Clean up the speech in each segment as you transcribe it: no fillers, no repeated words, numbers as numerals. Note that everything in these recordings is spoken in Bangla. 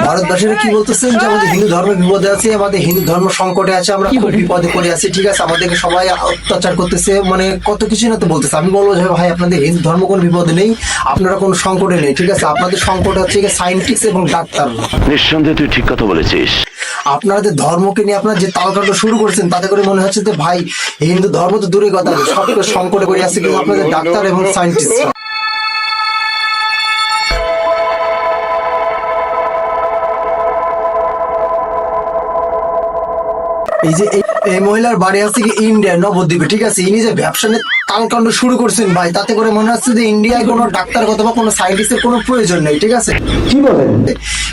ভারতবাসীরা কি বলতেছেন যে আমাদের হিন্দু ধর্ম বিপদে আছে, আমাদের হিন্দু ধর্ম সংকটে আছে, আমরা খুব বিপদে পড়ে আছি, ঠিক আছে, আমাদেরকে সবাই অত্যাচার করতেছে, মানে কত কিছু না তো বলতেছে। আমি বলবো যে ভাই আপনাদের হিন্দু ধর্ম কোনো বিপদে নেই, আপনারা কোনো সংকটে নেই, ঠিক আছে, আপনাদের সংকট হচ্ছে সায়েন্টিস্ট এবং ডাক্তার। নিঃসন্দেহে তুই ঠিক কথা বলেছিস। আপনাদের ধর্মকে নিয়ে আপনারা যে তালকাটা শুরু করেছেন তাতে করে মনে হচ্ছে যে ভাই হিন্দু ধর্ম তো দূরে কথা, সব সংকটে করে আছে কিন্তু আপনাদের ডাক্তার এবং সায়েন্টিস্ট। এই যে এই মহিলার বাড়ি আছে কি ইন্ডিয়া নবদ্বীপে, ঠিক আছে, ইনি যে ব্যবসা নিয়ে তালকাণ্ড শুরু করছেন ভাই, তাতে করে মনে হচ্ছে যে ইন্ডিয়ায় কোনো ডাক্তার অথবা কোনো সায়েন্টিস্টের কোনো প্রয়োজন নেই, ঠিক আছে। কি বলেন?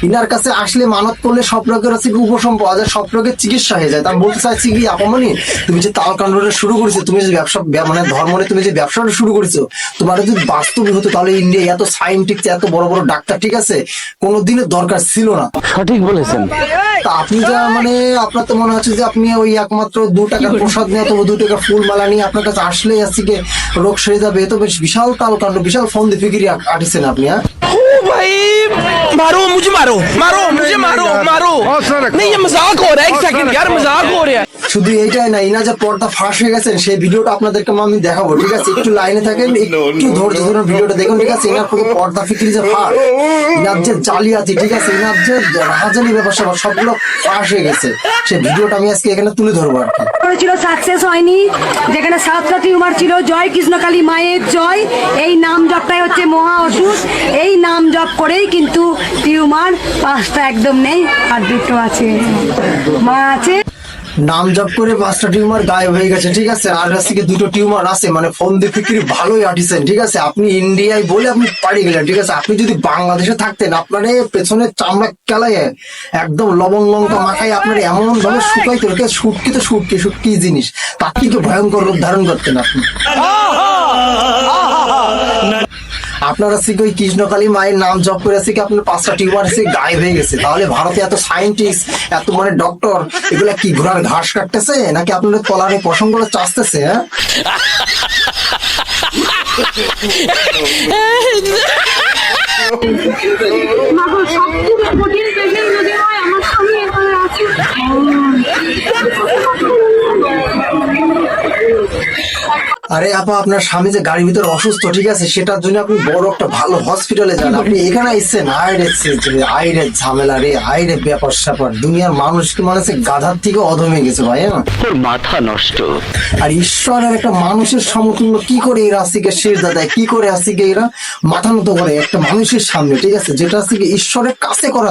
ইনার কাছে আসলে মানত করলে সব রোগের আছে কি উপশম পাওয়া যায়, সব রোগের চিকিৎসা হয়ে যায়। তা আমি বলতে চাইছি কি আপামনি, তুমি যে তালকাণ্ডটা শুরু করেছো, তুমি যে ব্যবসা মানে ধর্ম নিয়ে তুমি যে ব্যবসাটা শুরু করেছো, তোমার যদি বাস্তবই হতো তাহলে ইন্ডিয়া এত সায়েন্টিস্ট এত বড় বড় ডাক্তার, ঠিক আছে, কোনোদিনের দরকার ছিল না। সঠিক বলেছেন। তা আপনি যা মানে আপনার তো মনে হচ্ছে যে আপনি ওই একমাত্র 2 টাকার প্রসাদ নিয়ে অথবা 2 টাকার ফুল মালা নিয়ে আপনার কাছে আসলেই আসছি কে রোগ সেরে যাবে, এ তো বেশ বিশাল তালকাণ্ড, বিশাল ফন্দি ফিকিরি আটিছেন আপনি। হ্যাঁ भाई मारो मुझे, मारो मारो मुझे, मारो मारो नहीं, ये मजाक हो रहा है। एक सेकंड यार, मजाक हो रहा है। শুধু এইটাই না, ইনা যে পর্দা ফাঁস হয়ে গেছেন সেই ভিডিওটা আপনাদেরকে আমি দেখাবো, ঠিক আছে, একটু লাইনে থাকেন, একটু ধৈর্য ধরে ভিডিওটা দেখুন, ঠিক আছে। ইনার পুরো পর্দা ফিকিরি যে ফাঁস, ইনার যে জালিয়াতি, ঠিক আছে, ইনার যে রাহাজানি ব্যাপার সবগুলো ফাঁস হয়ে গেছে। সেই ভিডিওটা আমি আজকে এখানে তুলে ধরবো আর কি। করেছিল সাকসেস হয়নি, যেখানে 7টা টিউমার ছিল। জয় কৃষ্ণকালী মায়ের জয়, এই নাম জপটাই হচ্ছে মহা ওষুধ। এই নাম জপ করেই কিন্তু টিউমার 5টা একদম নেই, আর 2টো আছে, মা আছে। নাম জপ করে 5টা টিউমার গায়েব হয়ে গেছে, ঠিক আছে, আর আজকে 2টো টিউমার আছে, মানে ফন্দি ফিকিরি ভালোই আটিছেন, ঠিক আছে। আপনি ইন্ডিয়ায় বলে আপনি পাড়ি গেলেন, ঠিক আছে। আপনি যদি বাংলাদেশে থাকতেন আপনার পেছনে চামড়া কেলায় একদম লবণ লঙ্কা মাখায় আপনার এমন ভাবে শুকাইতো, শুটকি তো শুটকি জিনিস, তার থেকে ভয়ঙ্কর রূপ ধারণ করতেন আপনি। আপনারা আছে কি ওই কৃষ্ণকালী মায়ের নাম জপ করে আছে কি আপনার 5টা টিউমার আছে গায়েব হয়ে গেছে। তাহলে ভারতে এত সায়েন্টিস্ট এত মানে ডক্টর এগুলা কি ঘোড়ার ঘাস কাটতেছে নাকি আপনাদের তলারে পশমগুলো চাষতেছে? আরে আপা, আপনার স্বামী যে গাড়ির ভিতরে অসুস্থ, ঠিক আছে, সেটার জন্য আপনি বড় একটা ভালো হসপিটালে যান। আপনি এখানে আসছেন আইরে ঝামেলা রে, আইরে ব্যাপার স্যাপার, দুনিয়ার মানুষ কি মানে গাধার থেকে অধমে গেছে ভাই। তোর মাথা নষ্ট। আর ঈশ্বরের একটা মানুষের সমতুল্য কি করে এরা আসিকে সেজদা দেয়, কি করে আসিকে এরা মাথা নত করে একটা মানুষের সামনে, ঠিক আছে, যেটা আসিকে ঈশ্বরের কাছে করা